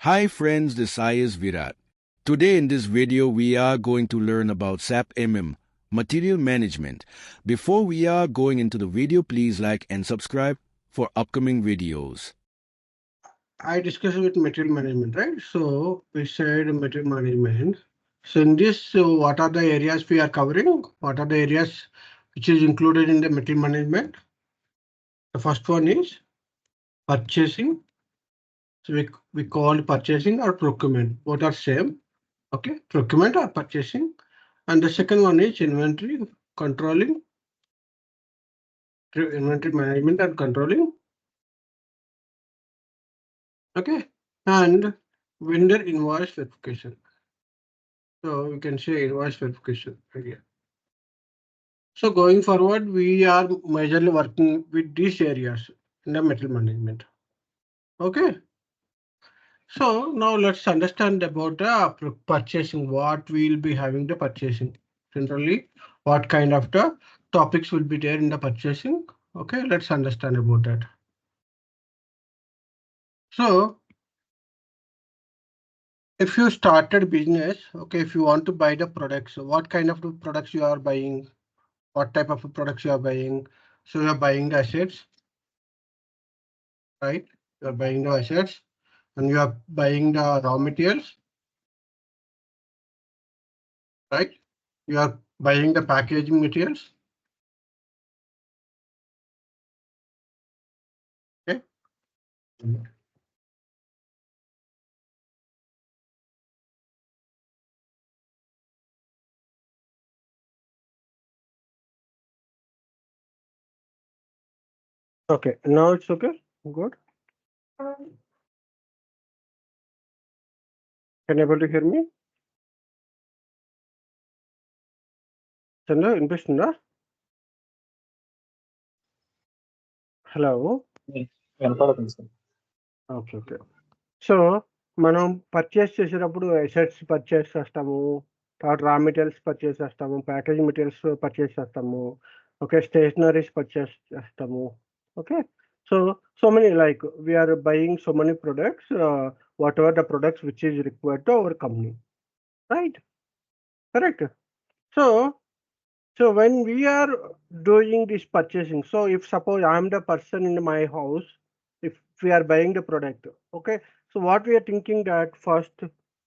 Hi friends, this is Virat. Today in this video we are going to learn about SAP Material Management. Before we are going into the video, please like and subscribe for upcoming videos. I discussed with material management, right? So we said material management. So in this, what are the areas we are covering? What are the areas which is included in the material management? The first one is purchasing. So we call purchasing or procurement. Both are same. Okay, procurement or purchasing. And the second one is inventory controlling, inventory management and controlling. Okay, and vendor invoice verification. So we can say invoice verification again. So going forward, we are majorly working with these areas in the material management. Okay. So now let's understand about the purchasing. What we'll be having the purchasing. Generally, what kind of the topics will be there in the purchasing. Okay, let's understand about that. So if you started business, okay, if you want to buy the products, what kind of products you are buying, what type of products you are buying. So you are buying the assets, right? You are buying the assets and you are buying the raw materials, right? You are buying the packaging materials. Okay. Okay, now it's okay. Good. Can you able to hear me? Chandra, వినిపిస్తుందా? Hello. వినపడుతుంది sir. Okay okay. So మనం purchase చేసేటప్పుడు assets purchase చేస్తాము, తర్వాత రా materials purchase చేస్తాము, packaging materials purchase చేస్తాము, okay, stationeries purchase చేస్తాము. Okay. So many, like we are buying so many products, whatever the products which is required to our company, right? Correct. So when we are doing this purchasing, so if suppose I am the person in my house, if we are buying the product, okay, so what we are thinking that first,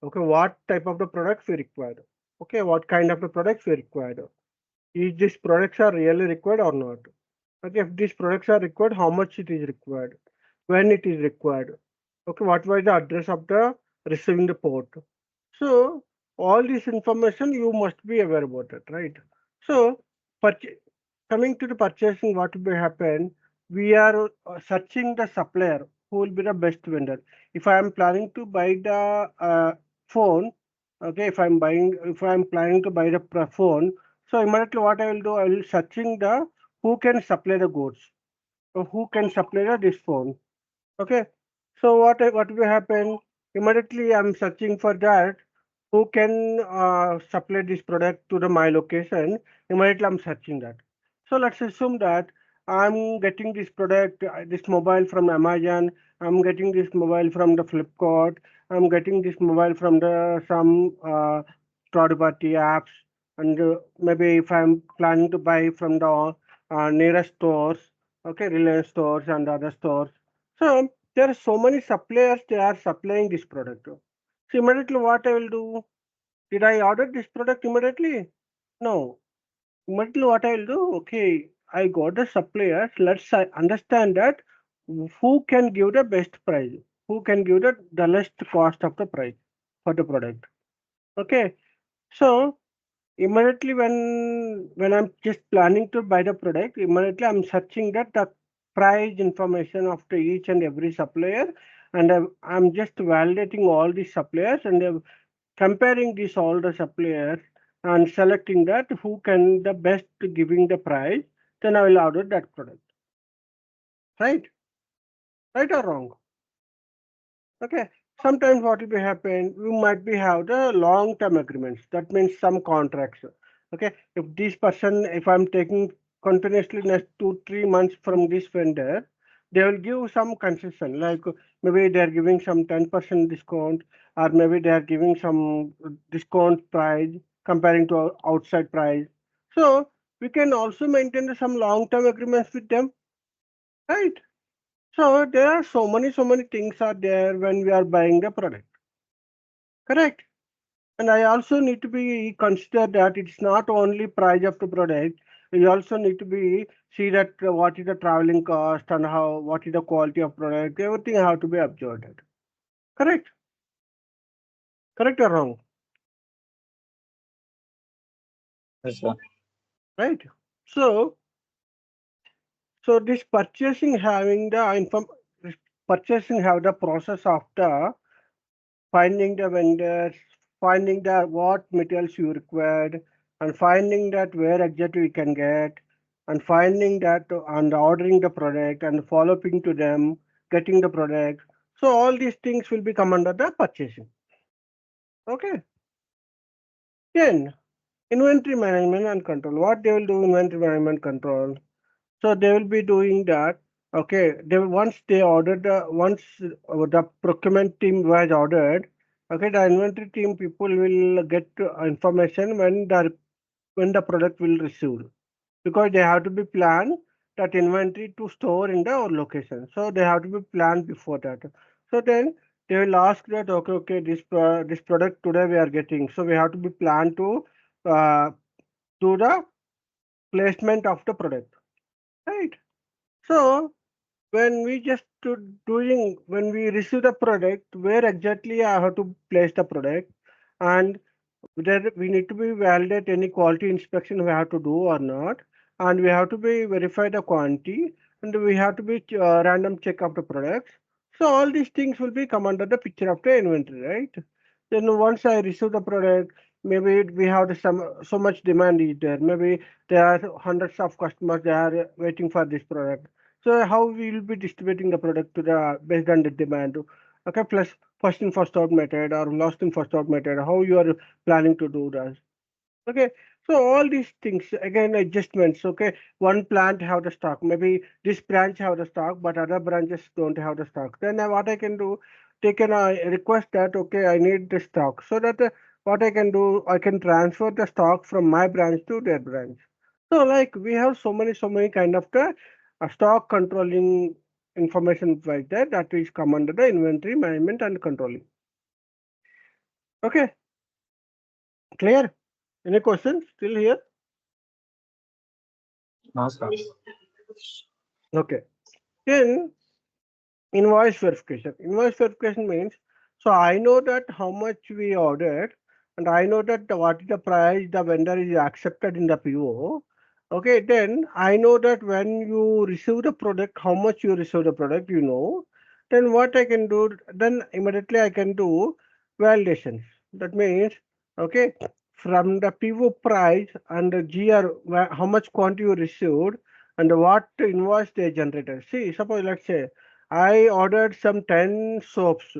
okay, what type of the products we require, okay, what kind of the products we require, is these products are really required or not, okay, if these products are required, how much it is required, when it is required, okay, what was the address of the receiving the port. So all this information you must be aware about it, right? So coming to the purchasing, what will happen, we are searching the supplier who will be the best vendor. If I am planning to buy the phone, okay, if I am planning to buy the phone, so immediately what I will do, I will searching the who can supply the goods, or who can supply this phone. Okay. So what will happen? Immediately I'm searching for that. Who can supply this product to the my location? Immediately I'm searching that. So let's assume that I'm getting this product, this mobile from Amazon. I'm getting this mobile from the Flipkart. I'm getting this mobile from the some third party apps. And maybe if I'm planning to buy from the nearest stores, okay, Reliance stores and other stores. So there are so many suppliers, they are supplying this product. So immediately what I will do? Did I order this product immediately? No. Immediately what I will do? Okay, I got the suppliers. Let's understand that who can give the best price, who can give the lowest cost of the price for the product. Okay. So immediately when I'm just planning to buy the product, immediately I'm searching that the price information of the each and every supplier, and I'm just validating all these suppliers and comparing these all the suppliers and selecting that who can the best giving the price, then I will order that product. Right? Right or wrong? Okay. Sometimes what will be happen, we might be have the long-term agreements. That means some contracts. Okay. If this person, if I'm taking continuously next 2-3 months from this vendor, they will give some concession, like maybe they are giving some 10% discount, or maybe they are giving some discount price comparing to our outside price. So we can also maintain some long-term agreements with them, right? So there are so many things are there when we are buying the product, correct? And I also need to be consider that it's not only price of the product. We also need to be see that what is the traveling cost and how what is the quality of product. Everything have to be observed. Correct? Correct or wrong? Yes, sir. Right? So this purchasing having the this purchasing have the process of the finding the vendors, finding the what materials you required, and finding that where exactly we can get, and finding that and ordering the product and following to them, getting the product. So all these things will be come under the purchasing. Okay. Then inventory management and control. What they will do inventory management control? So they will be doing that. Okay, once they ordered once the procurement team was ordered. Okay, the inventory team people will get information when the product will receive, because they have to be planned that inventory to store in the our location. So they have to be planned before that. So then they will ask that okay, this product today we are getting. So we have to be planned to uh, do the placement of the product, right? So when we just doing when we receive the product, where exactly I have to place the product, and whether we need to be validate any quality inspection we have to do or not, and we have to be verify the quantity, and we have to be random check of the products. So all these things will be come under the picture of the inventory, right? Then once I receive the product, maybe we have some so much demand is there. Maybe there are hundreds of customers they are waiting for this product. So how we will be distributing the product to the based on the demand? Okay, plus first in first out method or last in first out method. How you are planning to do that? Okay, so all these things again adjustments. Okay, one plant have the stock. Maybe this branch have the stock, but other branches don't have the stock. Then what I can do, they can request that okay, I need the stock, so that what I can do, I can transfer the stock from my branch to their branch. So like we have so many kind of the stock controlling information like that that is come under the inventory management and controlling. Okay, clear? Any questions still here? No, sir. Okay. Then invoice verification. Invoice verification means so I know that how much we ordered, and I know that what is the price the vendor is accepted in the PO. Okay, then I know that when you receive the product, how much you receive the product, you know. Then what I can do, then immediately I can do validations. That means, okay, from the PO price and the GR, how much quantity you received and what invoice they generated. See, suppose let's say I ordered some 10 soaps,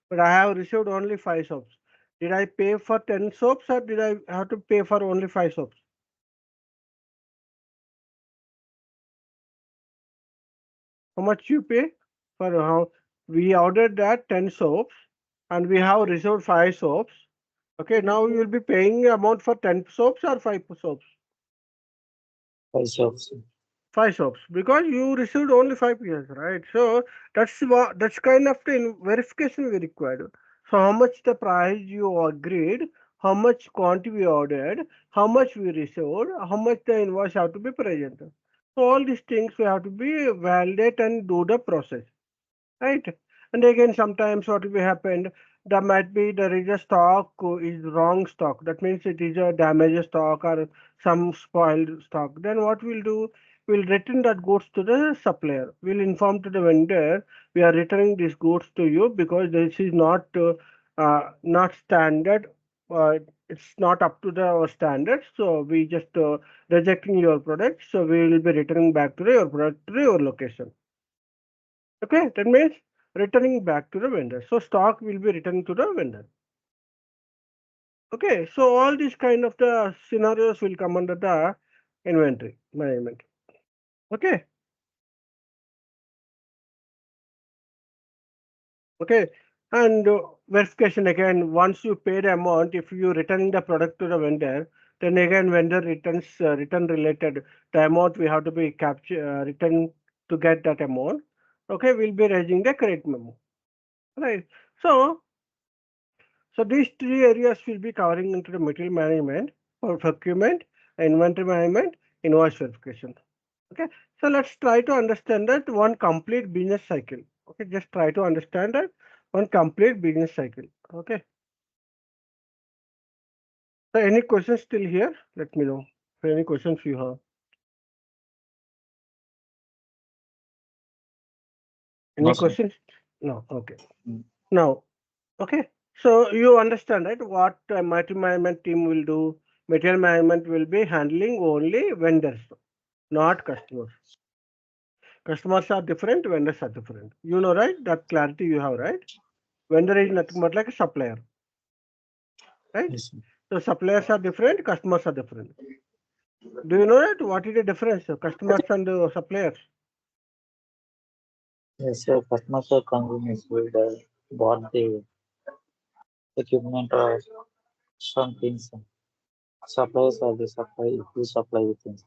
but I have received only 5 soaps. Did I pay for 10 soaps or did I have to pay for only 5 soaps? How much you pay for how we ordered that 10 soaps and we have received 5 soaps. Okay, now you will be paying amount for 10 soaps or 5 soaps? Also, 5 soaps because you received only 5 years, right? So that's kind of the verification we required. So how much the price you agreed, how much quantity we ordered, how much we received, how much the invoice have to be present. So all these things we have to be validate and do the process, right? And again, sometimes what will happen, there might be there is a stock is wrong stock. That means it is a damaged stock or some spoiled stock. Then what we'll do, we'll return that goods to the supplier. We'll inform to the vendor, we are returning these goods to you because this is not standard. It's not up to our standards. So we just rejecting your product. So we will be returning back to your product to your location. Okay, that means returning back to the vendor. So stock will be returned to the vendor. Okay, so all these kind of the scenarios will come under the inventory management. Okay, Okay, and verification again. Once you pay the amount, if you return the product to the vendor, then again vendor returns return related the amount we have to be capture return to get that amount. Okay, we'll be raising the credit memo. Right. So these three areas will be covering into the material management for procurement, inventory management, invoice verification. Okay, so let's try to understand that one complete business cycle. Okay, just try to understand that one complete business cycle. Okay. So any questions still here? Let me know. If any questions you have. Any No, sir. questions? No. Okay. Mm. Now, okay. So you understand, right? What material management team will do? Material management will be handling only vendors, not customers. Customers are different, vendors are different. You know, right? That clarity you have, right? Vendor is nothing but like a supplier, right? Yes, sir. So suppliers are different, customers are different. Do you know that? What is the difference of customers and suppliers? Yes, sir. Customers are consumers will bought the equipment or some things. Suppliers are the supply who supply the things.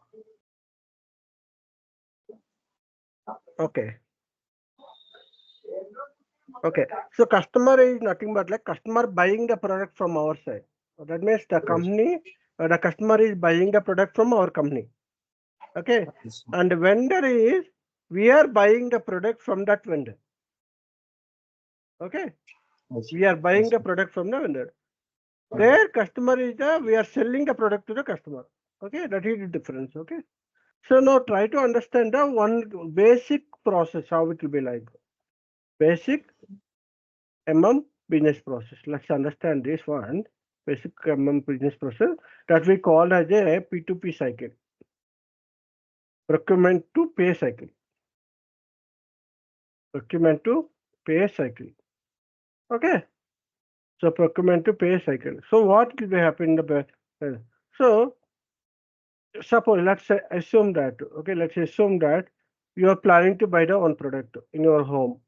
Okay. Okay. So customer is nothing but like customer buying the product from our side. So that means the company, the customer is buying the product from our company. Okay. Yes, sir. And the vendor is, we are buying the product from that vendor. Okay. Yes, We are buying yes, the sir. product from the vendor. Their customer is the, we are selling the product to the customer. Okay. That is the difference. Okay. So now try to understand the one basic process, how it will be like. Basic business process. Let's understand this one. Basic business process that we call as a P2P cycle. Procurement to pay cycle. Procurement to pay cycle. Okay. So procurement to pay cycle. So what will be happen in the so suppose let's assume that, okay, let's assume that you are planning to buy the one product in your home.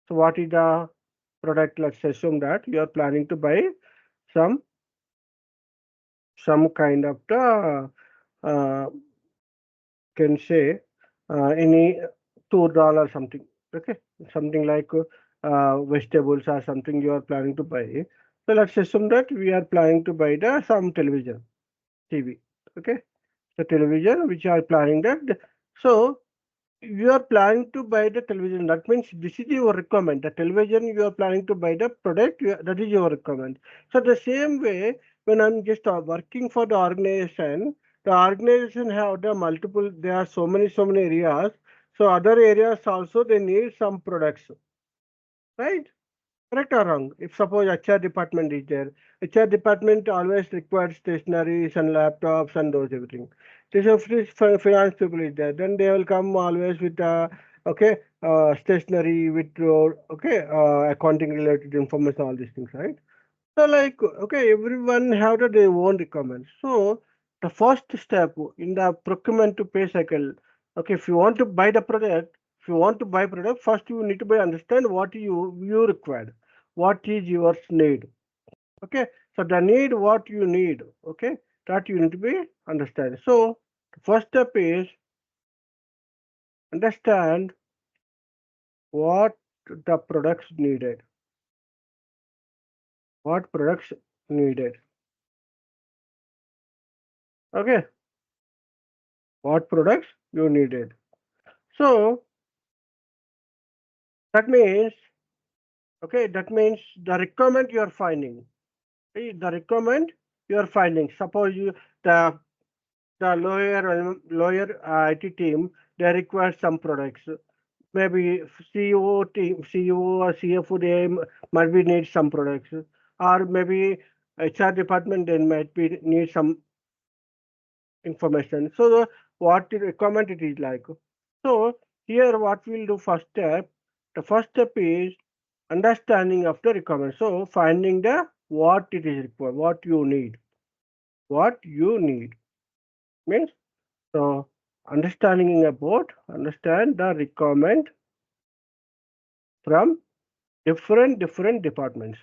So what is the product? Let's assume that you are planning to buy some kind of the can say any $2 something. Okay, something like vegetables or something you are planning to buy. So let's assume that we are planning to buy the some television, TV. Okay, the television which are planning that. So you are planning to buy the television. That means this is your requirement. The television you are planning to buy the product, that is your requirement. So the same way, when I'm just working for the organization have the multiple. There are so many areas. So other areas also they need some products, right? Correct or wrong? If suppose HR department is there, HR department always requires stationaries and laptops and those everything. This is finance people is there, then they will come always with okay stationery with okay accounting related information, all these things, right? So like okay, everyone have their own requirements. So the first step in the procurement to pay cycle, okay, if you want to buy the product, if you want to buy product, first you need to understand what you require, what is your need. Okay, so the need what you need, okay, that you need to be understand. So the first step is understand what the products needed, what products needed. Okay, what products you needed. So that means, okay, that means the requirement you are finding. Okay, the requirement you are finding. Suppose you the lower IT team, they require some products. Maybe CEO team, CEO or CFO, they might be need some products, or maybe HR department they might be need some information. So what the requirement it is like. So here what we'll do first step. The first step is understanding of the requirement. So finding the what it is required, what you need means so understand the requirement from different departments.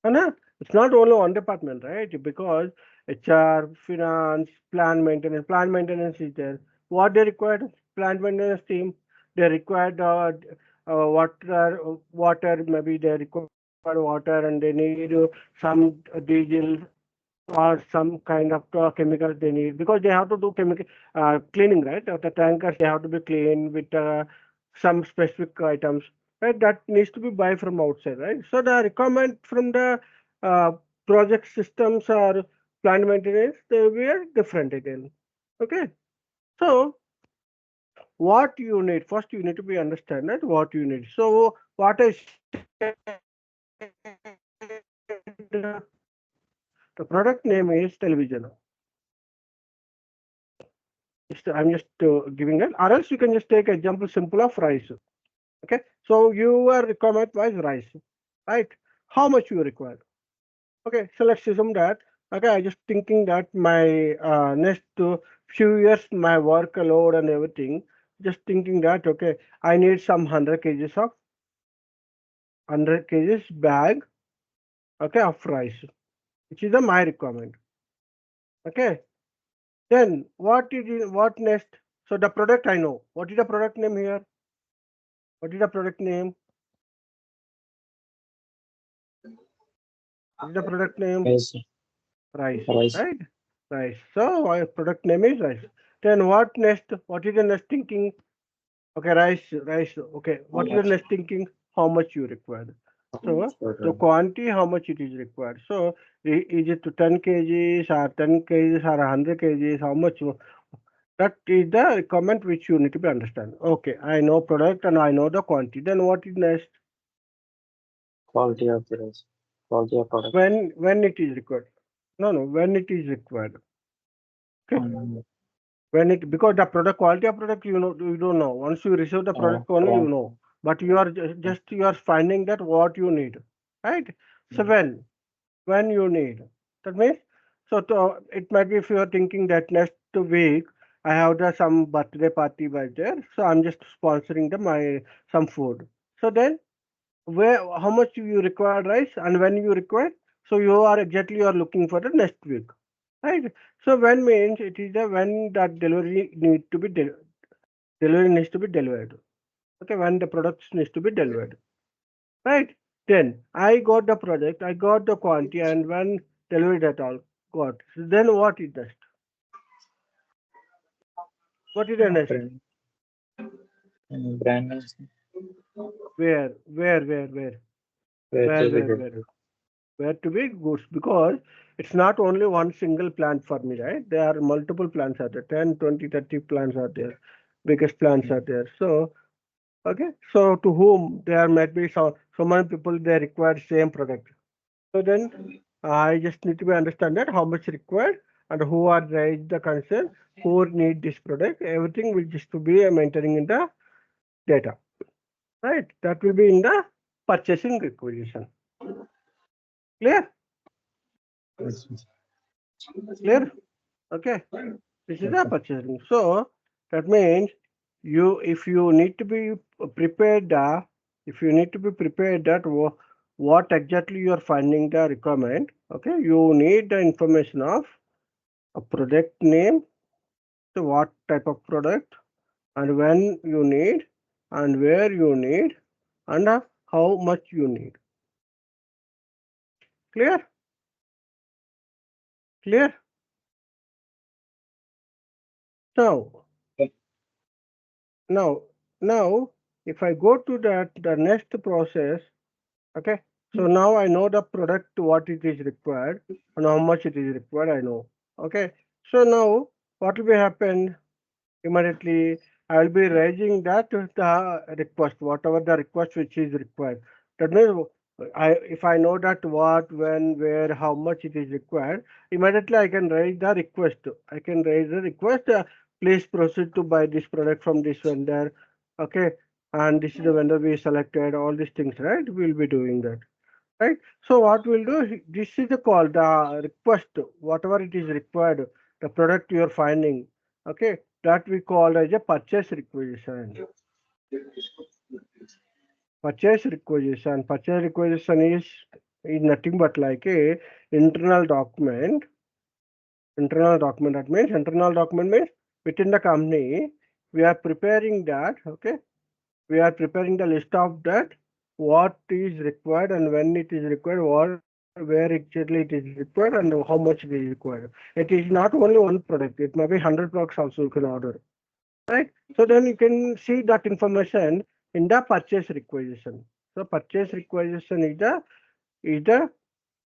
And it's not only one department, right? Because HR, finance, plant maintenance is there. What they required? Plant maintenance team. They required water. Maybe they require water, and they need some diesel or some kind of chemicals they need, because they have to do chemical cleaning, right? Of the tankers, they have to be cleaned with some specific items, right? That needs to be buy from outside, right? So the requirement from the uh, project systems or plant maintenance, they were different again. Okay, so what you need first, you need to be understand that what you need. So what I said, the product name is television. I'm just giving it, or else you can just take example simple of rice. Okay, so your requirement was rice, right? How much you require? Okay, so let's assume that. Okay, I just thinking that my next few years, my workload and everything. Just thinking that, okay, I need some 100 kgs bag, okay, of rice, which is the my requirement. Okay, then what next? So the product I know. What is the product name here? What is the product name? What is the product name? Yes, Rice, rice. right? Rice. So our product name is rice. Then what next? What is the next thinking? Okay, rice. Okay, How what is the much? next thinking? How much you require? How So much for the the quantity, how much it is required. So is it to 10 kgs or 10 kgs or 100 kgs? How much? That is the requirement which you need to be understand. Okay, I know product and I know the quantity. Then what is next? quality of the rice? Quality of product. When it is required? No, when it is required. Okay. Um, When it, because the product quality of product, you don't know. Once you receive the product only, you yeah. know. But you are just you are finding that what you need, right? So when you need, that means, so it might be if you are thinking that next week I have the some birthday party by there, so I'm just sponsoring the my some food. So then where how much you require rice and when you require, so you are exactly you are looking for the next week, right? So when means it is the when that delivery needs to be delivered. Okay, when the products needs to be delivered, right? Then I got the product, I got the quantity, and when delivered at all got. So then what is next? What is the next? Brand, brand names. Where where where where Where where to be where where delivered. where to be goods, because it's not only one single plant for me, right? There are multiple plants are there, 10, 20, 30 plants are there, biggest plants are there. So okay, so to whom there might be so many people they require same product. So then I just need to be understand that how much required and who are raised the concern, who need this product, everything will just to be maintaining in the data, right? That will be in the purchasing requisition. Clear? Yes, Clear? Okay. This is the purchasing. So that means if you need to be prepared, if you need to be prepared that what exactly you are finding the requirement. Okay, you need the information of a product name, so what type of product and when you need and where you need and how much you need. Clear? Clear? Now, now, now, if I go to the next process, okay, so now I know the product, what it is required and how much it is required, I know. Okay, so now what will be happen immediately? I will be raising that the request, whatever the request which is required. That means if I know that what, when, where, how much it is required, immediately I can raise the request. I can raise the request. Please proceed to buy this product from this vendor. Okay, and this is the vendor we selected. All these things, right? We'll be doing that, right? So what we'll do, this is the call, the request, whatever it is required, the product you are finding, okay, that we call as a purchase requisition. purchase requisition. Purchase requisition is nothing but like a internal document. Internal document. That means internal document means within the company we are preparing that. Okay, we are preparing the list of that what is required and when it is required, where exactly it is required and how much it is required. It is not only one product. It may be 100 products also you can order. Right. So then you can see that information in the purchase requisition. So purchase requisition is the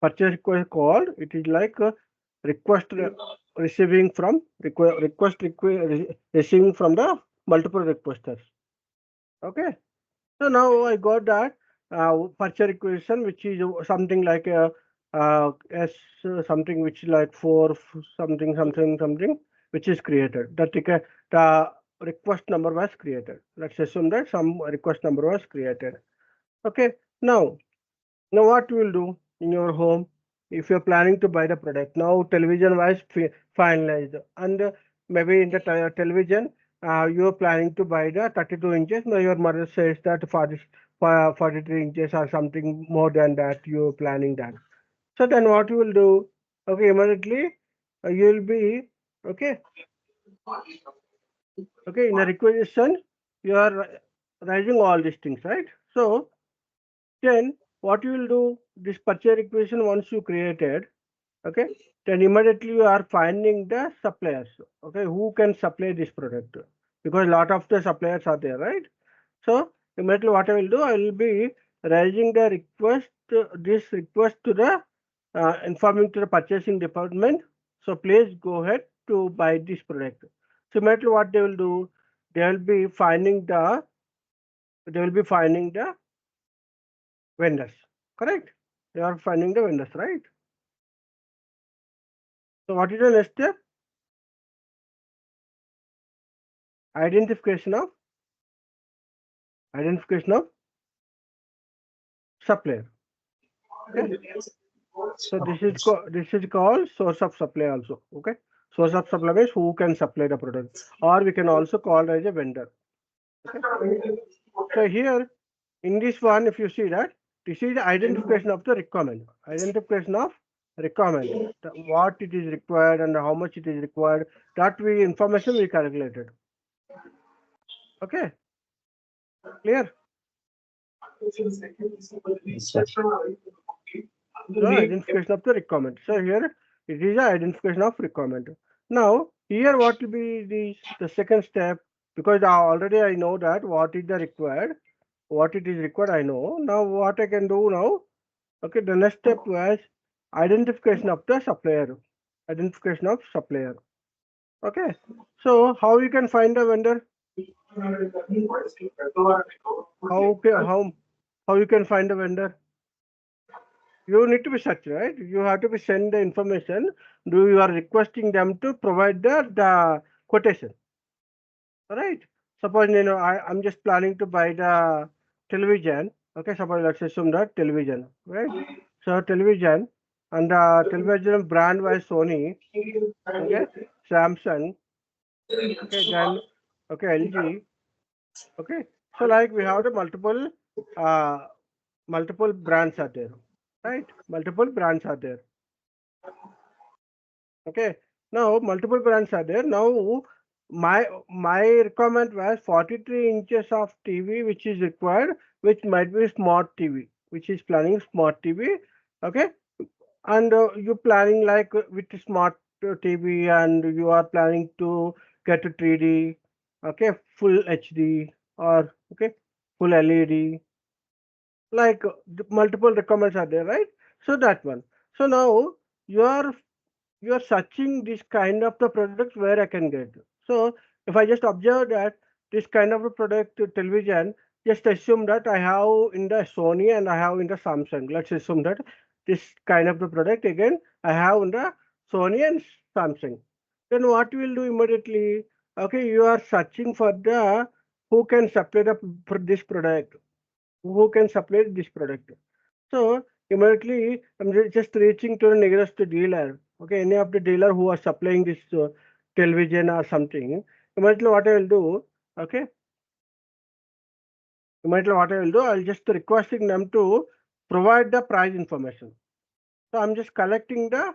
purchase request called. It is like a request receiving from receiving from the multiple requesters. Okay. So now I got that purchase requisition, which is something like a S something which is like something which is created. The request number was created. Let's assume that some request number was created. Okay. Now what you will do in your home if you're planning to buy the product? Now television was finalized, and maybe in the television you're planning to buy the 32 inches. Now your mother says that 43 inches or something more than that you're planning that. So then what you will do? Okay, immediately you will be okay. Okay, in the requisition you are raising all these things, right? So then what you will do, this purchase requisition once you created, okay, then immediately you are finding the suppliers, okay, who can supply this product, because a lot of the suppliers are there, right? So immediately what I will do, I will be raising the request, this request to the informing to the purchasing department. So please go ahead to buy this product. So immediately what they will do, they will be finding the vendors, correct? They are finding the vendors, right? So what is the next step? Identification of supplier. Okay. So this is called source of supply also. Okay. Source of supply means who can supply the product, or we can also call as a vendor. Okay. So here in this one, if you see that this is the identification of the requirement. Identification of requirement. What it is required and how much it is required. That information we calculated. Okay. Clear? So identification of the requirement. So here it is the identification of requirement. Now here what will be the second step, because already I know that what is the required, what it is required I know. Now what I can do now, okay, the next step was identification of the supplier. Identification of supplier. Okay. So how you can find a vendor? How you can find a vendor? You need to be search, right? You have to be send the information. You are requesting them to provide the quotation, right? Suppose I'm just planning to buy the television. Okay, suppose let's assume that television, right? So television, and the television brand was Sony, okay, Samsung, okay, then okay, LG, okay. So like we have the multiple brands are there, right? Multiple brands are there. Okay. Now multiple brands are there. Now my requirement was 43 inches of TV, which is required, which might be smart TV, which is planning smart TV. Okay. And you planning like with smart TV, and you are planning to get a 3D, okay, full HD, or okay, full LED, like multiple requirements are there, right? So that one. So now you are searching this kind of the products where I can get. So if I just observe that this kind of a product television, just assume that I have in the Sony and I have in the Samsung. Let's assume that this kind of the product again I have in the Sony and Samsung. Then what you will do immediately? Okay, you are searching for the who can supply this product, who can supply this product. So immediately I'm just reaching to the nearest dealer. Okay, any of the dealer who are supplying this television or something. Immediately what I will do, okay, Immediately what I will do, I'll just requesting them to provide the price information. So I'm just collecting the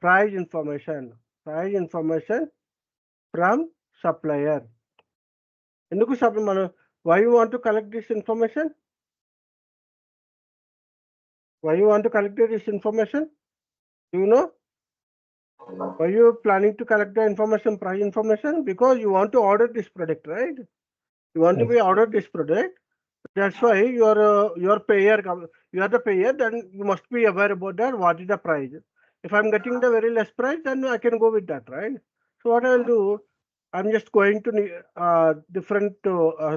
price information from supplier. Why you want to collect this information? Why you want to collect this information? Do you know? Why you planning to collect the information, price information? Because you want to order this product, right? You want to be ordered this product. That's why your payer, you are the payer, then you must be aware about that. What is the price? If I'm getting the very less price, then I can go with that, right? So what I'll do, I'm just going to different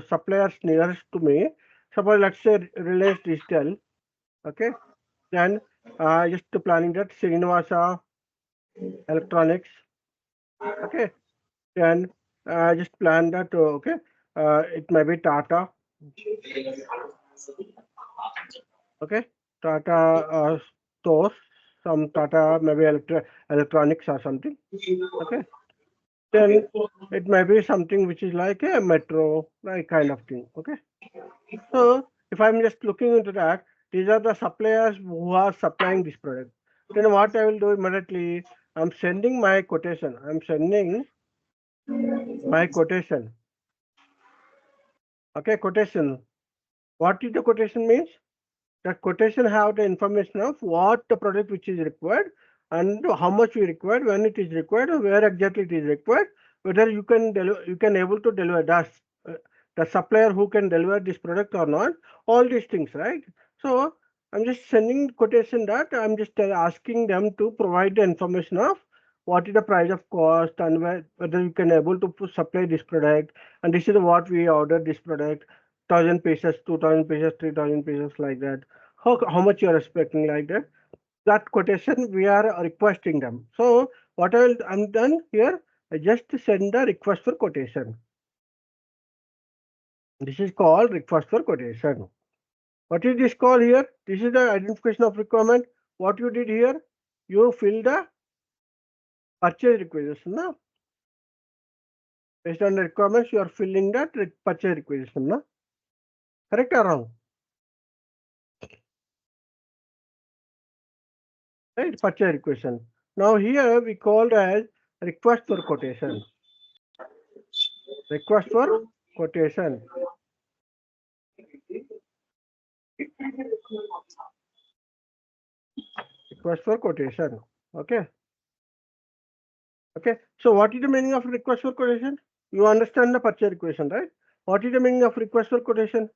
suppliers nearest to me. Suppose let's say Reliance Digital, okay? Then just planning that Srinivasa Electronics, okay? Then just plan that, okay? It may be Tata, okay? Tata stores, some Tata maybe electronics or something, okay? Then it may be something which is like a metro, like kind of thing, okay? So if I'm just looking into that, these are the suppliers who are supplying this product. Then what I will do immediately, I'm sending my quotation. Okay, quotation. What is the quotation means? That quotation have the information of what the product which is required and how much we required, when it is required, or where exactly it is required, whether you can able to deliver the supplier who can deliver this product or not, all these things, right? So I'm just sending quotation that I'm just asking them to provide the information of what is the price of cost and whether you can able to supply this product, and this is what we ordered this product, 1,000 pieces, 2,000 pieces, 3,000 pieces, like that. How much you are expecting, like that. That quotation we are requesting them. So what I'm done here, I just send the request for quotation. This is called request for quotation. What is this call here? This is the identification of requirement. What you did here, you fill the purchase requisition. No? Based on the requirements, you are filling that purchase requisition. No? Correct or wrong? Right, purchase requisition. Now here we called as request for quotation. Request for quotation. Request for quotation. Okay. Okay. So what is the meaning of request for quotation? You understand the purchase requisition, right? What is the meaning of request for quotation?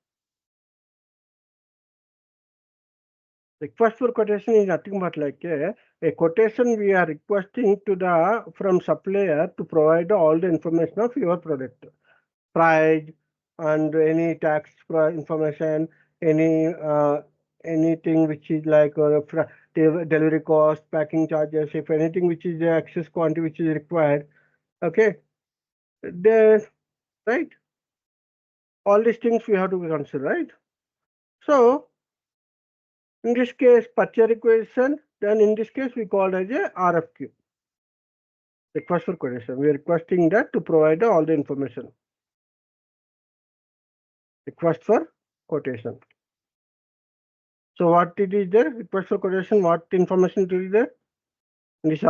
Request for quotation is nothing but like a quotation we are requesting to the from supplier to provide all the information of your product, price and any tax information, anything which is like delivery cost, packing charges, if anything which is the excess quantity which is required. Okay, the right. All these things we have to consider, right? So in this case, purchase requisition, then in this case we call as a RFQ, request for quotation. We are requesting that to provide all the information. Request for quotation. So what it is there? Request for quotation, what information it is there? In this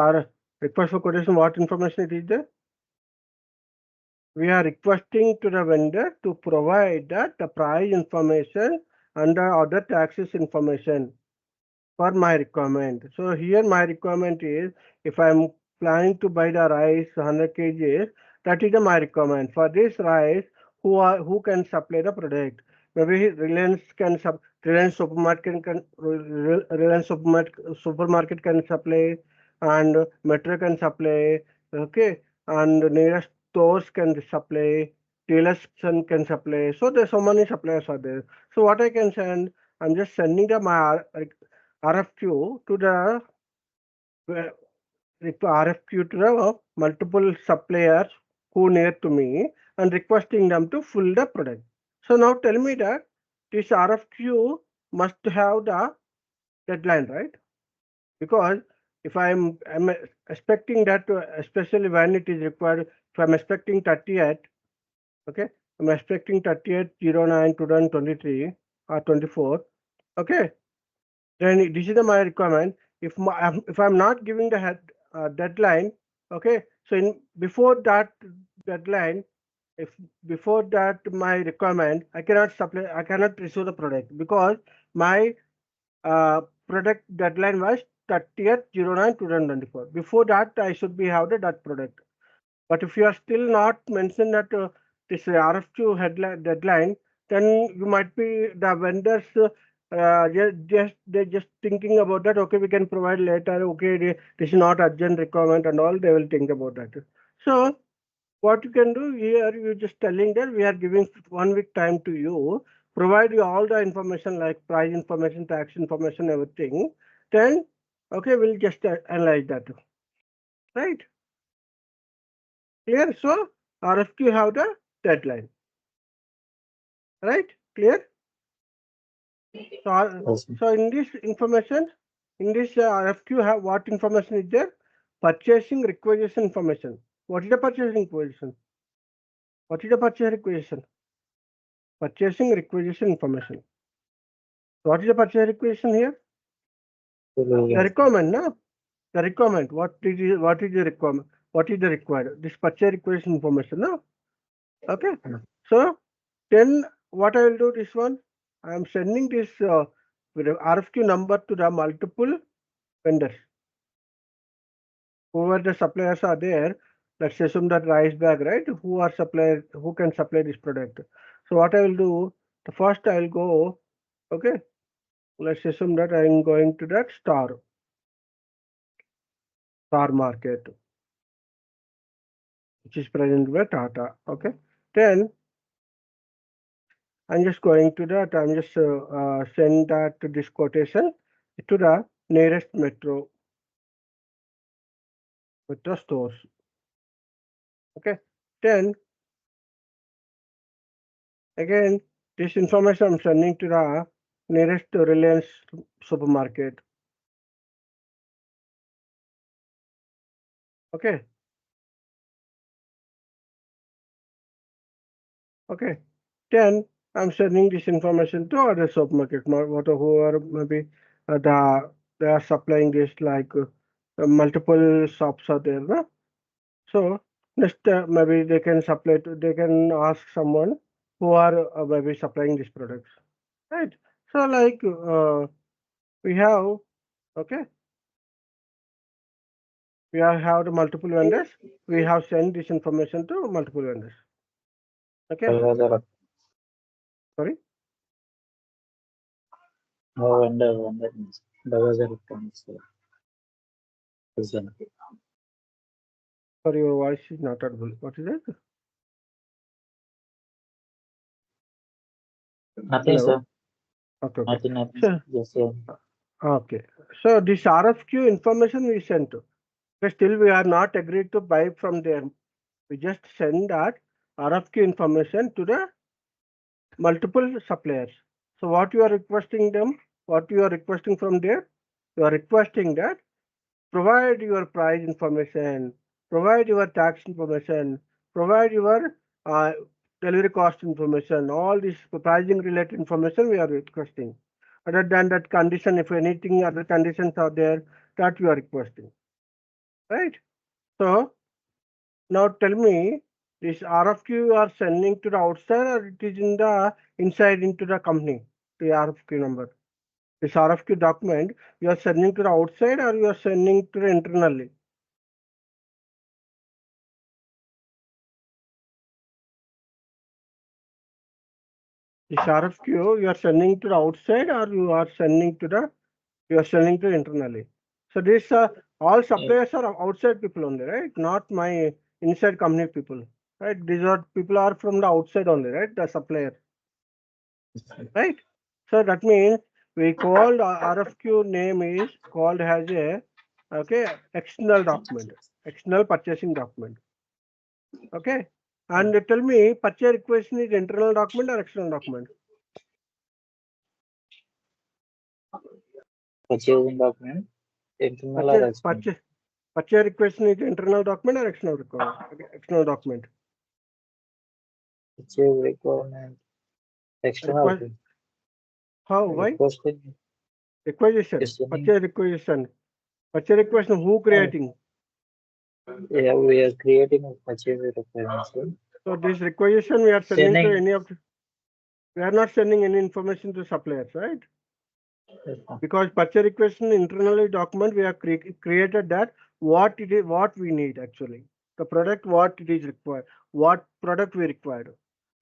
request for quotation, what information it is there? We are requesting to the vendor to provide that the price information and the other taxes information for my requirement. So here my requirement is, if I'm planning to buy the rice 100 kgs, that is my requirement. For this rice, who can supply the product? Maybe Reliance supermarket can supply, and Metro can supply, okay, and nearest stores can supply, dealers can supply. So there's so many suppliers are there. So what I can send, I'm just sending my RFQ to the multiple suppliers who near to me and requesting them to fill the product. So now tell me that this RFQ must have the deadline, right? Because if I'm expecting that, especially when it is required, if I'm expecting 30th, okay, I'm expecting 30th09/2023 or 24. Okay, then this is my requirement. If I'm not giving the deadline, okay, so before that deadline, if before that my requirement, I cannot receive the product because my product deadline was 30th09/2024. Before that, I should be have that product. But if you are still not mentioned that this RFQ deadline, then you might be the vendors they're just thinking about that. Okay, we can provide later. Okay, this is not urgent requirement and all. They will think about that. So what you can do here, you're just telling that we are giving 1 week time to you, provide you all the information like price information, tax information, everything. Then, okay, we'll just analyze that, right? Clear? So RFQ have the deadline, right? Clear? So in this information, in this RFQ have what information is there? Purchasing requisition information. What is the purchasing requisition? What is the purchase requisition? Purchasing requisition information. What is the purchase requisition here? The requirement, no? The requirement. What is the requirement? What is the required? This purchase requisition information, no? Okay. So then what I will do this one, I am sending this with the RFQ number to the multiple vendors. Whoever the suppliers are there, let's assume that rice bag, right? Who are suppliers, who can supply this product? So what I will do, the first I will go, okay, let's assume that I am going to that Star Market, which is present by Tata. Okay, then I'm just going to that. I'm just send that to this quotation to the nearest metro stores. Okay, then again this information I'm sending to the nearest Reliance supermarket. Okay. Okay. Then I'm sending this information to other supermarket, whoever maybe they are supplying this like multiple shops are there, no? So next maybe they can they can ask someone who are maybe supplying these products, right? So like we have, okay, we have the multiple vendors. We have sent this information to multiple vendors. Okay. Sorry. No vendor means Bajaj Electronics. Sorry, your voice is not audible. What is it? Nothing, Hello? sir. Okay. Nothing. Sure. Yes, sir. Okay. So this RFQ information we sent to, but still we are not agreed to buy from there. We just send that RFQ information to the multiple suppliers. So what you are requesting them, what you are requesting from there, you are requesting that provide your price information, provide your tax information, provide your delivery cost information, all this pricing related information we are requesting. Other than that condition, if anything other conditions are there, that you are requesting, right? So now tell me, this RFQ you are sending to the outside or it is in the inside into the company, the RFQ number? This RFQ document you are sending to the outside or you are sending to the internally? This RFQ you are sending to the outside or you are sending to internally. So this all suppliers are outside people only, right? Not my inside company people, right? These are people are from the outside only, right? The supplier, right? So that means we called RFQ name is called as a external document, external purchasing document. Okay, and tell me purchase requisition is internal document or external document? Purchasing document, internal or external? Purchase requisition is internal document or external document? achieve requirement. External Request, how, why? requesting Requisition, questioning. purchase requisition. Purchase requisition, who creating? Yeah, we are creating a purchase requirements. So this requisition we are sending to Sending. any of, we are not sending any information to suppliers, right? Because purchase requisition internally document, we have created that what it is, what we need actually. The product, what it is required, what product we required.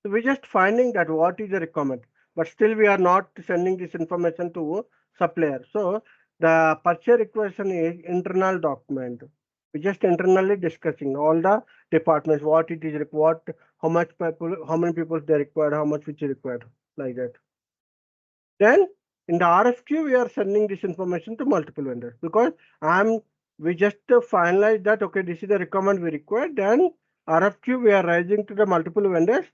So we're just finding that what is the requirement, but still we are not sending this information to supplier. So the purchase requisition is internal document. We just internally discussing all the departments, what it is required, how much people, how many people they required, how much which is required, like that. Then in the RFQ, we are sending this information to multiple vendors because we just finalize that, okay, this is the requirement we require. Then RFQ, we are raising to the multiple vendors,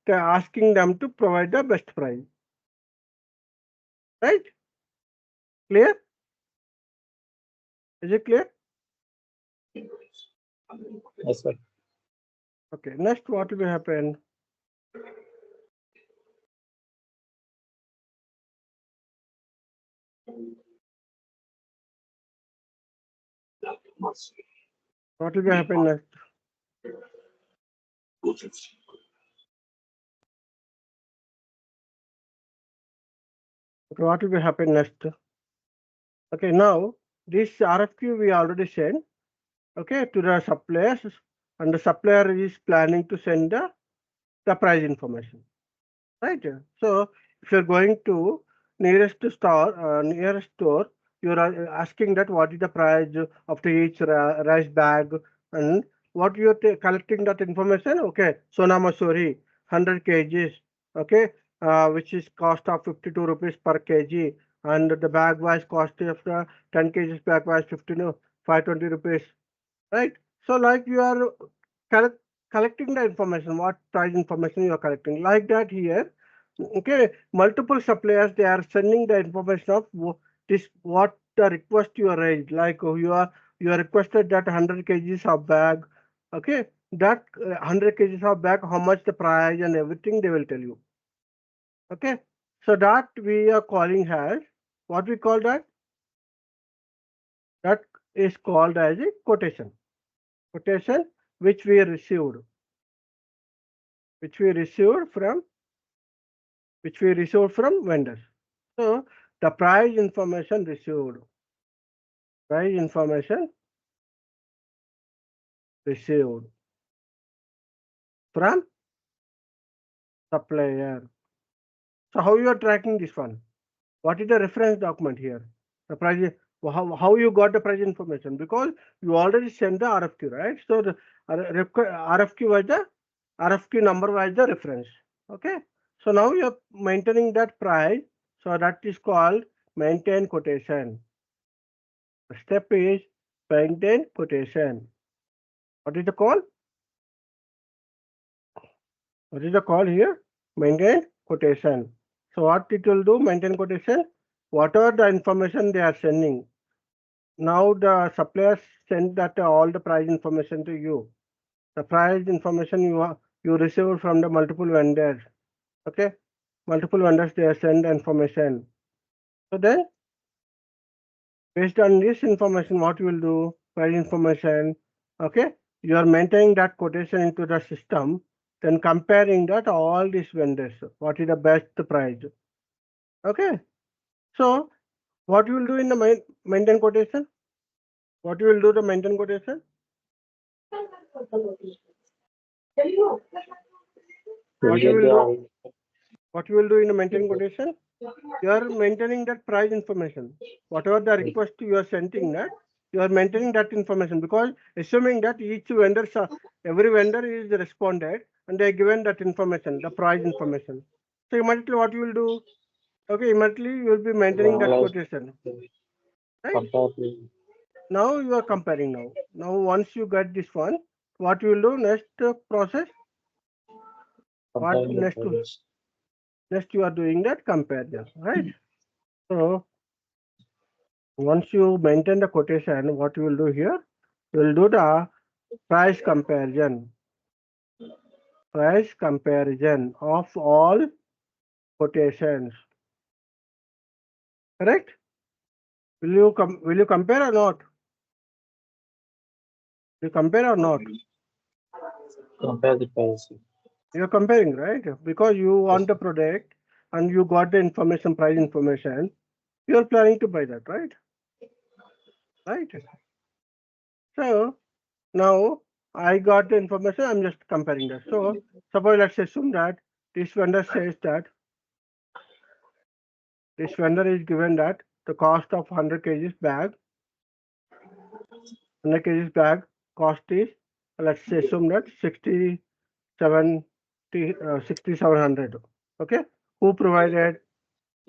asking them to provide the best price. Right? Clear? Is it clear? Yes, sir. Okay, next what will happen? What will happen next? Okay, what will happen next? Okay, now this RFQ we already sent, okay, to the suppliers, and the supplier is planning to send the price information, right? So if you're going to nearest store, you're asking that what is the price of each rice bag, and what you're collecting that information. Okay, Sona Masuri 100 kgs, okay, which is cost of 52 rupees per kg, and the bag wise cost of the 10 kgs bag wise 520 rupees, right? So like you are collect, collecting the information, what price information you are collecting, like that here. Okay, multiple suppliers, they are sending the information of this, what the request you are raised, like you are requested that 100 kgs of bag, okay, that 100 kgs of bag, how much the price and everything they will tell you. Okay, so that we are calling as, what we call that? That is called as a quotation. Quotation which we received from vendors. So the price information received from supplier. So how you are tracking this one? What is the reference document here? The price, how you got the price information? Because you already sent the RFQ, right? So the RFQ was the RFQ number was the reference. Okay. So now you are maintaining that price. So that is called maintain quotation. The step is maintain quotation. What is the call? What is the call here? Maintain quotation. So what it will do, maintain quotation, whatever the information they are sending. Now the suppliers send that all the price information to you. The price information you receive from the multiple vendors. Okay, multiple vendors they send information. So then, based on this information, what you will do? Price information. Okay, you are maintaining that quotation into the system. Then comparing that all these vendors, what is the best price? Okay, so what you will do in the maintain quotation? What you will do the maintain quotation? What you will do? What you will do in the maintain quotation? You are maintaining that price information. Whatever the request you are sending that, you are maintaining that information, because assuming that each vendor, every vendor is responded and they are given that information, the price information. So immediately what you will do? Okay, immediately you will be maintaining that quotation. Right? Now you are comparing now. Now once you get this one, what you will do next process? What next you are doing that comparison, right? So once you maintain the quotation, what you will do here? You will do the price comparison. Price comparison of all quotations. Correct? Will you compare or not? You compare or not? Compare the price. You're comparing, right? Because you want the product and you got the information, price information, you're planning to buy that, right? Right. So now I got the information, I'm just comparing that. So suppose let's assume that this vendor says that this vendor is given that the cost of 100 kgs bag, 100 kgs bag cost is, let's assume that 6,700. Okay. Who provided?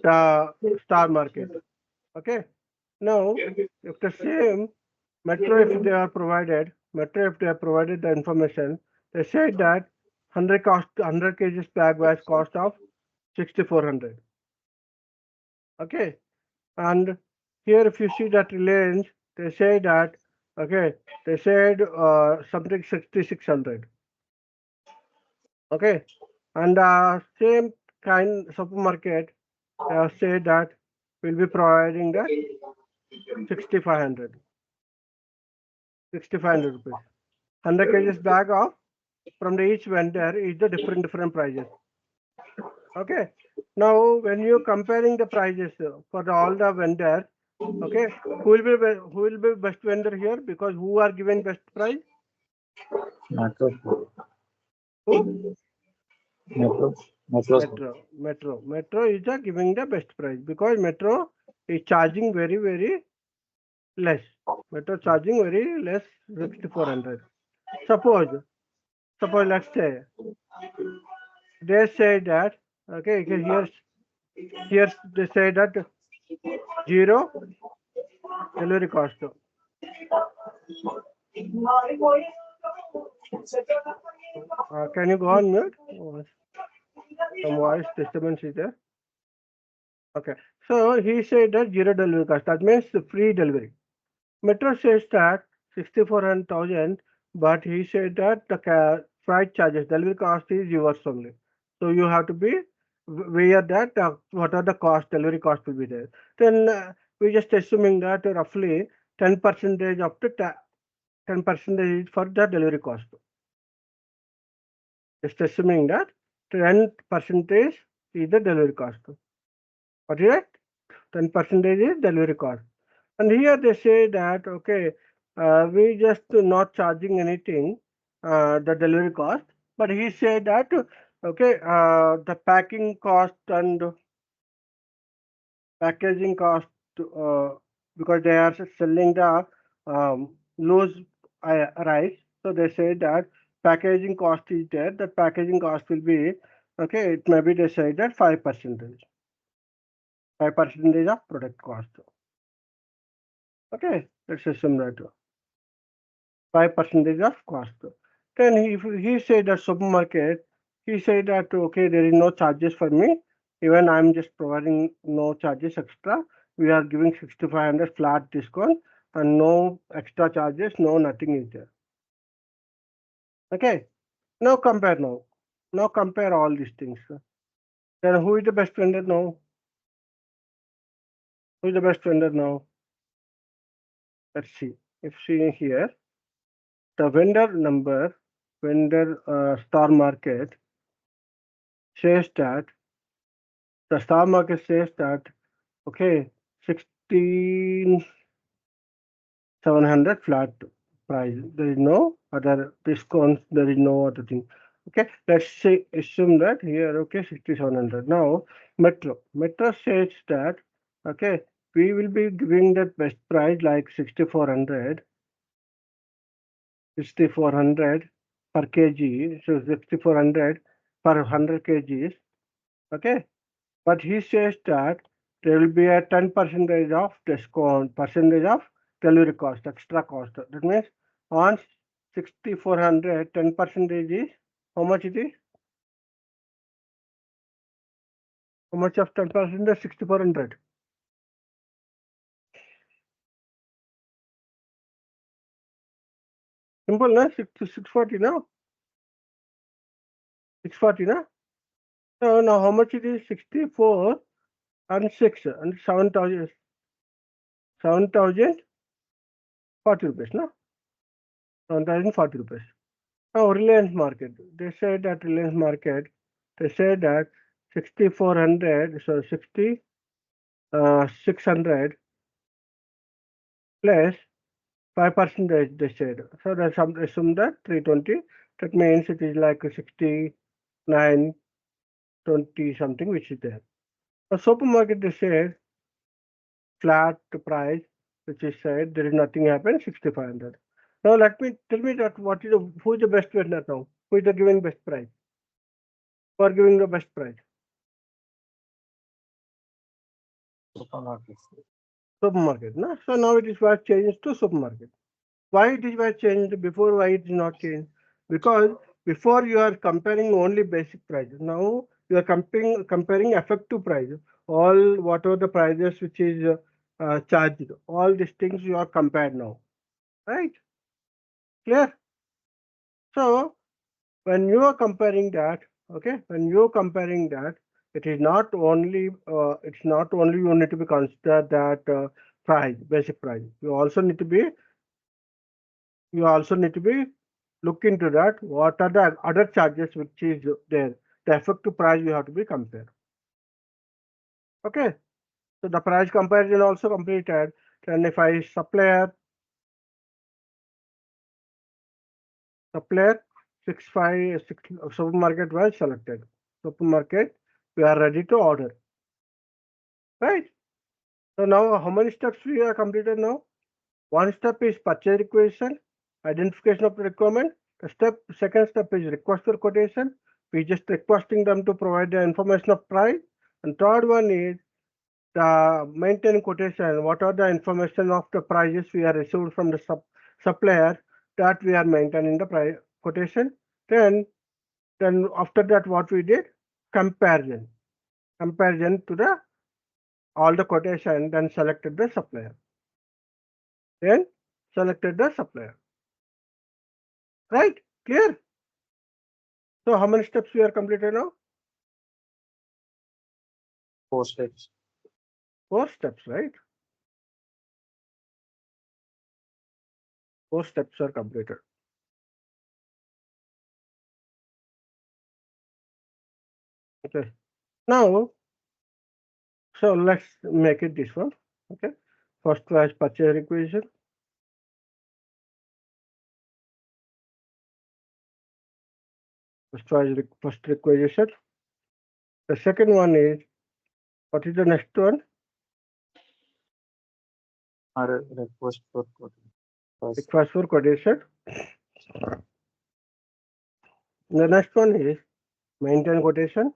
The Star Market. Okay. Now, if the same Metro, if they are provided, the information, they said that 100 kgs bag was cost of 6,400. Okay. And here, if you see that Reliance, they say that, okay, they said something 6,600. Okay. And same kind supermarket say that we'll be providing that 6,500. 6,500 rupees. 100 kgs bag of from the each vendor is the different prices. Okay. Now, when you're comparing the prices for all the vendors, okay, who will be best vendor here? Because who are giving best price? Metro. Who? Metro. Metro is giving the best price because Metro is charging very less. Metro charging very less, 6,400. Suppose let's say they say that, okay, here's they say that 0 delivery cost. Can you go on mute? Some voice disturbance is there. Okay. So he said that 0 delivery cost. That means free delivery. Metro says that 64,000, but he said that the freight charges, delivery cost is yours only. So you have to be aware that what are the cost, delivery cost will be there. Then we're just assuming that roughly 10% of the 10% for the delivery cost. Just assuming that 10% is the delivery cost. What is it? 10% is delivery cost. And here they say that, okay, we just not charging anything, the delivery cost, but he said that, okay, the packing cost and packaging cost, because they are selling the loose rice, so they say that packaging cost is there, that packaging cost will be, okay, it may be they say that 5%. 5% of product cost. Okay, let's assume that 5% of cost. Then he said that supermarket, he said that, okay, there is no charges for me. Even I'm just providing no charges extra. We are giving 6,500 flat discount and no extra charges, no nothing is there. Okay, now compare now. Now compare all these things. Then who is the best vendor now? Who is the best vendor now? Let's see. If see here, the vendor number, Star Market says that the Star Market says that, okay, 16,700 flat price. There is no other discounts. There is no other thing. Okay, let's say assume that here, okay, 6,700. Now Metro says that, okay, we will be giving that best price like 6,400 per kg. So 6,400 per 100 kgs. Okay, but he says that there will be a 10% of discount, percentage of delivery cost, extra cost. That means on 6,400, 10% is how much it is? How much of 10% is 6,400? Simple, na? 640 now. 640, na? So now how much it is? 64 and 6 and 7,000. 7,040 rupees, no? 7,040 rupees. Now Reliance Market. They said that Reliance Market, they said that 6,400, so 600 plus 5% they said. So that's some assume that 320. That means it is like 69, 20 something which is there. The supermarket they said flat price, which is said there is nothing happened 6,500. Now let me tell me that what is who is the best vendor now? Who is the giving best price? Who are giving the best price? Supermarkets. Supermarket. No? So now it is was changed to supermarket. Why it is was changed before? Why it is not changed? Because before you are comparing only basic prices. Now you are comparing effective price. All whatever the prices which is charged. All these things you are compared now. Right? Clear? So when you are comparing that, okay, when you are comparing that, it is not only it's not only you need to be considered that price, basic price. You also need to be look into that. What are the other charges which is there? The effective price you have to be compared. Okay, so the price comparison also completed. Then if I supplier 656 supermarket was selected. Supermarket, we are ready to order. Right? So now how many steps we are completed now? One step is purchase requisition, identification of the requirement. The second step is request for quotation. We just requesting them to provide the information of price. And third one is the maintain quotation. What are the information of the prices we are received from the supplier that we are maintaining the price quotation. Then after that what we did? Comparison to the all the quotation, then selected the supplier. Then selected the supplier. Right? Clear? So how many steps we are completed now? 4 steps. 4 steps, right? 4 steps are completed. Okay. Now, so let's make it this one. Okay. First was purchase requisition. First requisition. The second one is, what is the next one? Request for quotation. Request for quotation. The next one is maintain quotation.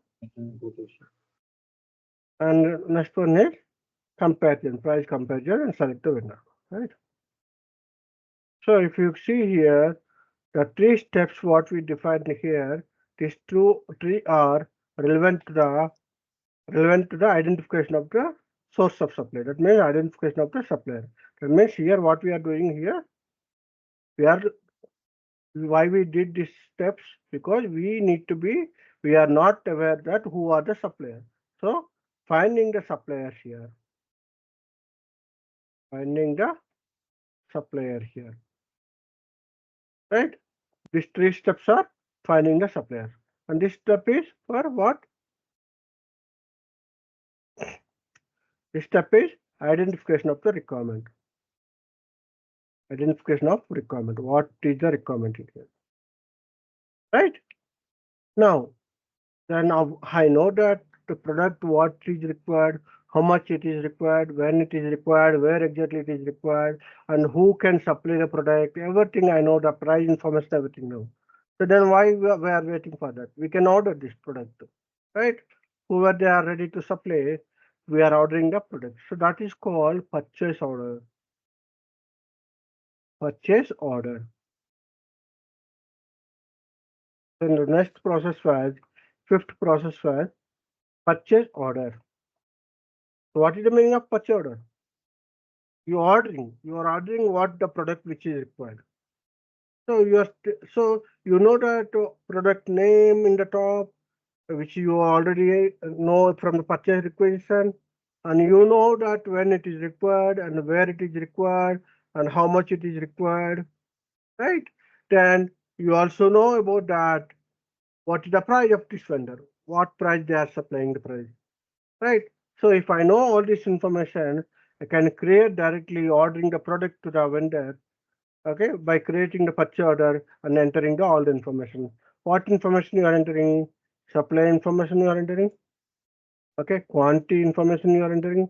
And next one is comparison, price comparison, and select the winner. Right? So if you see here, the 3 steps what we defined here, these 3 are relevant to the identification of the source of supply. That means identification of the supplier. That means here what we are doing here, why we did these steps, because we are not aware that who are the suppliers. So finding the suppliers here. Finding the supplier here. Right? These 3 steps are finding the supplier. And this step is for what? This step is identification of the requirement. Identification of requirement. What is the requirement here? Right? Now, then I know that the product, what is required, how much it is required, when it is required, where exactly it is required, and who can supply the product. Everything I know, the price information, everything now. So then why we are waiting for that? We can order this product, right? Whoever they are ready to supply, we are ordering the product. So that is called purchase order. Purchase order. Then the next process was, 5th process was purchase order. So what is the meaning of purchase order? You are ordering what the product which is required. So so you know that product name in the top, which you already know from the purchase requisition, and you know that when it is required and where it is required and how much it is required, right? Then you also know about that what is the price of this vendor, what price they are supplying the price, right? So if I know all this information, I can create directly ordering the product to the vendor, okay, by creating the purchase order and entering all the information. What information you are entering? Supply information you are entering, okay, quantity information you are entering,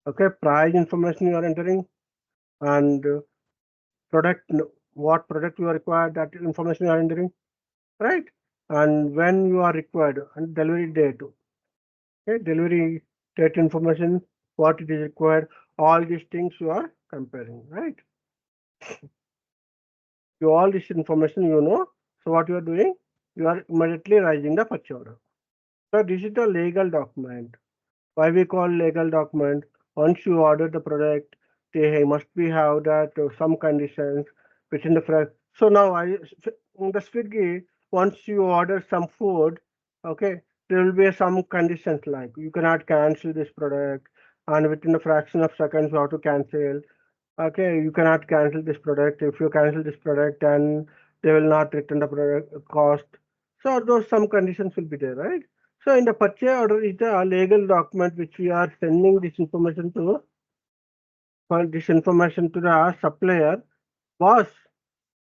okay, price information you are entering, and product, what product you are required, that information you are entering, right? And when you are required, and delivery date, okay, delivery date information, what it is required, all these things you are comparing, right? You all this information you know. So what you are doing, you are immediately raising the purchase order. So this is the legal document. Why we call legal document? Once you order the product, they must be have that some conditions within the front. So now in the Swiggy, once you order some food, okay, there will be some conditions like you cannot cancel this product, and within a fraction of seconds you have to cancel. Okay, you cannot cancel this product. If you cancel this product, then they will not return the product cost. So those some conditions will be there, right? So in the purchase order is the legal document which we are sending this information to, for this information to the supplier. Boss,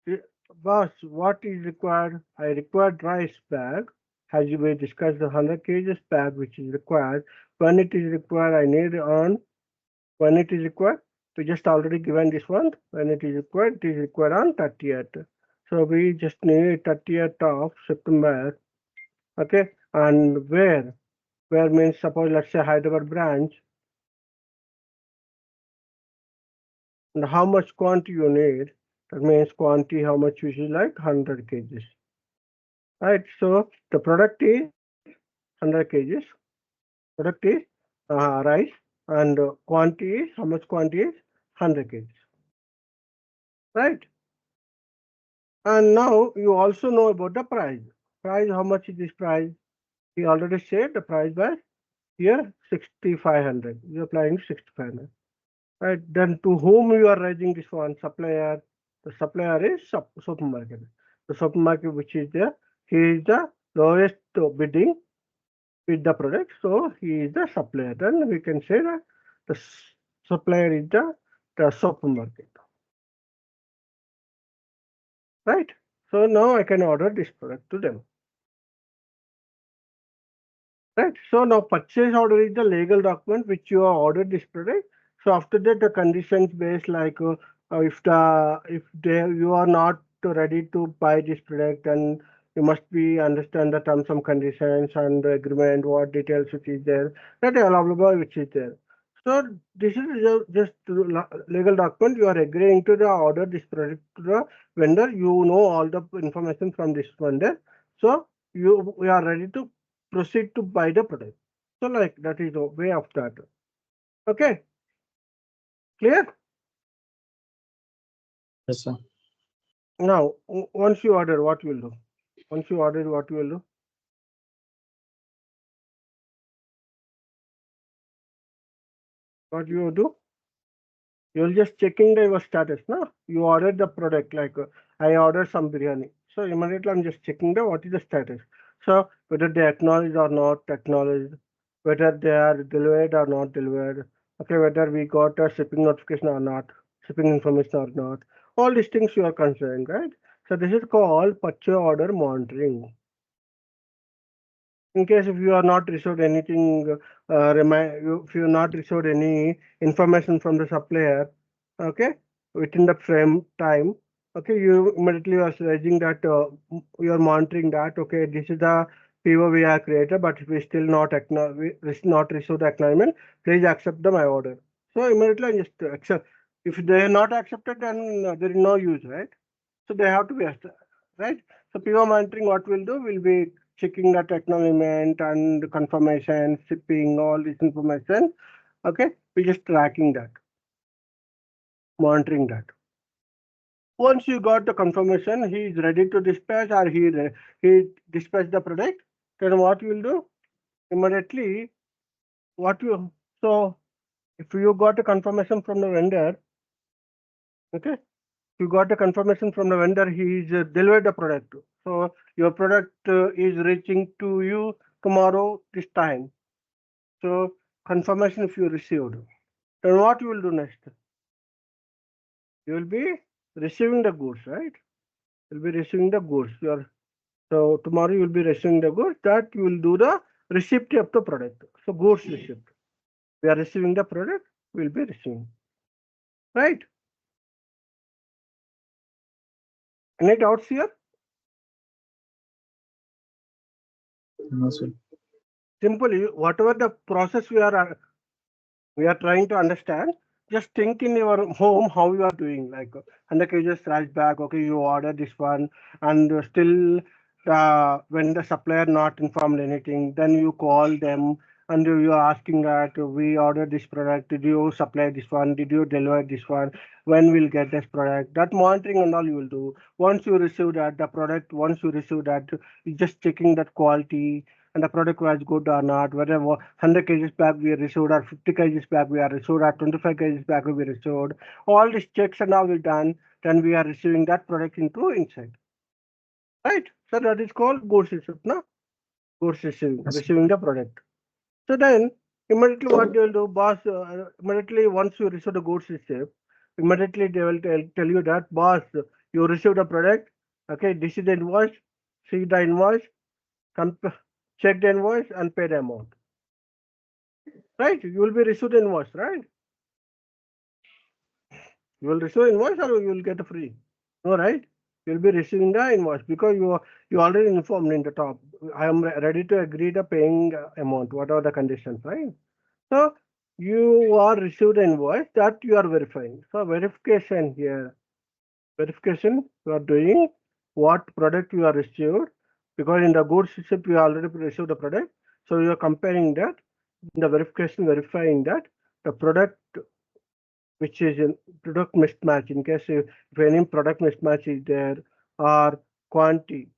eh, boss, what is required? I required rice bag. As you may discuss the 100 kgs bag which is required. When it is required, I need on when it is required. We just already given this one. When it is required on 30th. So we just need 30th of September. Okay, and where means suppose let's say Hyderabad branch, and how much quantity you need, that means quantity how much which is like 100 kgs, right? So the product is 100 kgs, product is rice, and quantity is how much quantity is 100 kgs, right? And now you also know about the price, how much is this price? We already said the price by here 6500, you're applying 6500. Right, then to whom you are raising this one? Supplier. The supplier is supermarket. The supermarket which is there, he is the lowest bidding with the product, so he is the supplier. Then we can say that the supplier is the supermarket. Right? So now I can order this product to them. Right? So now purchase order is the legal document which you have ordered this product. So after that, the conditions based like if you are not ready to buy this product, then you must be understand the terms and conditions and the agreement, what details which is there, that blah blah blah which is there. So this is just legal document. You are agreeing to the order this product to the vendor. You know all the information from this vendor. So we are ready to proceed to buy the product. So like that is the way of that. Okay, clear? Yes, sir. Now, once you order, what you will do? Once you order, what you will do? What you will do? You're just checking the your status, no? You ordered the product, like I ordered some biryani. So immediately I'm just checking the what is the status. So whether they acknowledged or not acknowledged, whether they are delivered or not delivered, okay, whether we got a shipping notification or not, shipping information or not. All these things you are considering, right? So this is called purchase order monitoring. In case if you are not received anything, if you not received any information from the supplier, okay, within the frame time, okay, you immediately are raising that, you are monitoring that, okay, this is the PO we have created, but we still not not received the acknowledgement. Please accept the my order. So immediately I just accept. If they are not accepted, then there is no use, right? So they have to be right. So PO monitoring, what we'll do, will be checking that acknowledgement and confirmation, shipping, all this information. Okay, we just tracking that, monitoring that. Once you got the confirmation, he is ready to dispatch or he dispatch the product, then what you will do? Immediately, so if you got a confirmation from the vendor, okay, you got a confirmation from the vendor, he is delivered the product. So your product is reaching to you tomorrow this time. So confirmation if you received, then what you will do next? You will be receiving the goods, right? You'll be receiving the goods. So tomorrow you will be receiving the goods, that you will do the receipt of the product. So goods receipt. We are receiving the product, we will be receiving. Right? Any doubts here? No, sir. Simply, whatever the process we are trying to understand, just think in your home how you are doing. Like 100 kgs rice bag, okay, you order this one, and still when the supplier not informed anything, then you call them and you are asking that we ordered this product, did you supply this one, did you deliver this one, when we'll get this product. That monitoring and all you will do. Once you receive that the product, once you receive that, you just checking that quality and the product was good or not, whether 100 kgs bag we received or 50 kgs bag we are received or 25 kgs bag we received. All these checks and all we done, then we are receiving that product into inside. Right? So that is called goods receipt, no? Goods receiving the product. So then immediately what they will do, boss, immediately once you receive the goods receipt, immediately they will tell you that, boss, you received the product, okay, this is the invoice, see the invoice, check the invoice and pay the amount. Right? You will be received invoice, right? You will receive invoice or you will get a free. No, right? You will be receiving the invoice because you already informed in the top. I am ready to agree the paying amount. What are the conditions, right? So you are received invoice that you are verifying. So verification here. Verification you are doing what product you are received, because in the goods receipt you already received the product. So you are comparing that, the verification verifying that the product which is in product mismatch, in case if any product mismatch is there, or quantity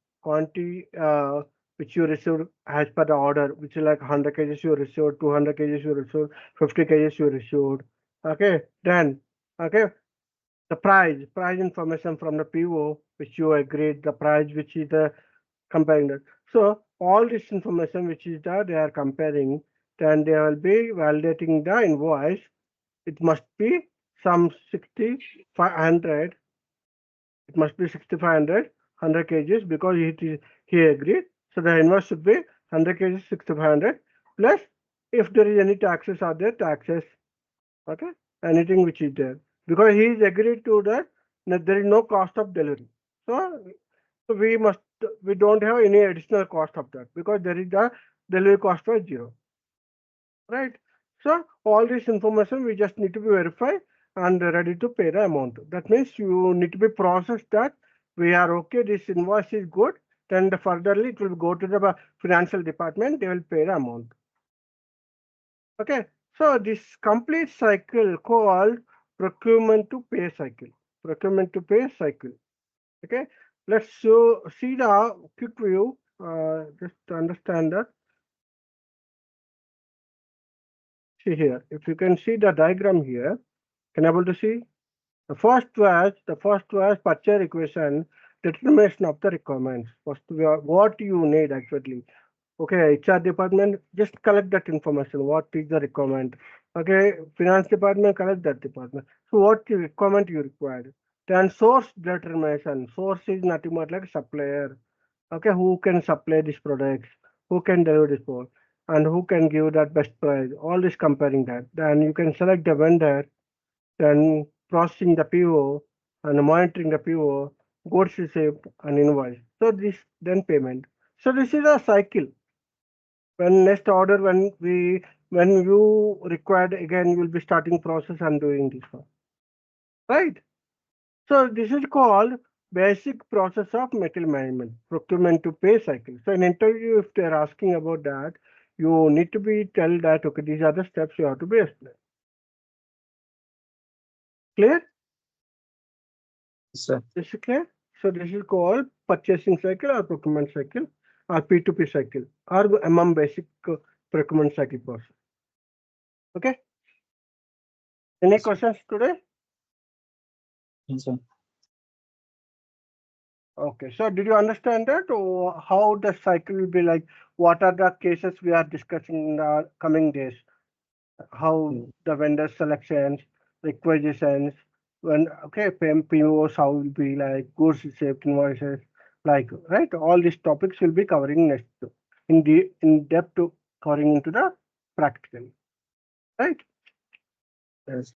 which you received as per the order, which is like 100 kgs you received, 200 kgs you received, 50 kgs you received. Okay, then okay, the price information from the PO which you agreed, the price which is the comparing that. So all this information which is there, they are comparing, then they will be validating the invoice. It must be some 6,500. It must be 6,500, 100 kgs because he agreed. So the invoice should be 100 kgs, 6,500 plus if there is any taxes are there, taxes. Okay, anything which is there, because he is agreed to that there is no cost of delivery. So we don't have any additional cost of that because there is the delivery cost was 0. Right? So all this information we just need to be verified and ready to pay the amount. That means you need to be processed that we are okay, this invoice is good, then furtherly it will go to the financial department, they will pay the amount. Okay, so this complete cycle called procurement to pay cycle. Procurement to pay cycle. Okay, let's see the quick view, just to understand that. See here, if you can see the diagram here, can you able to see? The first was purchase equation, determination of the requirements. First, what you need actually. Okay, HR department, just collect that information. What is the requirement? Okay, finance department, collect that department. So what requirement you required? Then source determination. Source is nothing but like supplier. Okay, who can supply these products? Who can deliver this product? And who can give that best price? All this comparing that. Then you can select the vendor, then processing the PO and monitoring the PO, goods receipt and invoice. So this then payment. So this is a cycle. When next order, when you required again, you will be starting process and doing this one. Right? So this is called basic process of material management, procurement to pay cycle. So in interview, if they're asking about that, you need to be tell that okay, these are the steps you have to be explained. Clear? Sir. Is it clear? So this is called purchasing cycle or procurement cycle or P2P cycle or basic procurement cycle process. Okay. Any questions today? Yes, sir. Okay. So did you understand that, or how the cycle will be like? What are the cases we are discussing in the coming days? How the vendor selections, requisitions, when POs, how will be like goods received, invoices, like, right? All these topics will be covering next in depth to covering into the practical, right? Yes.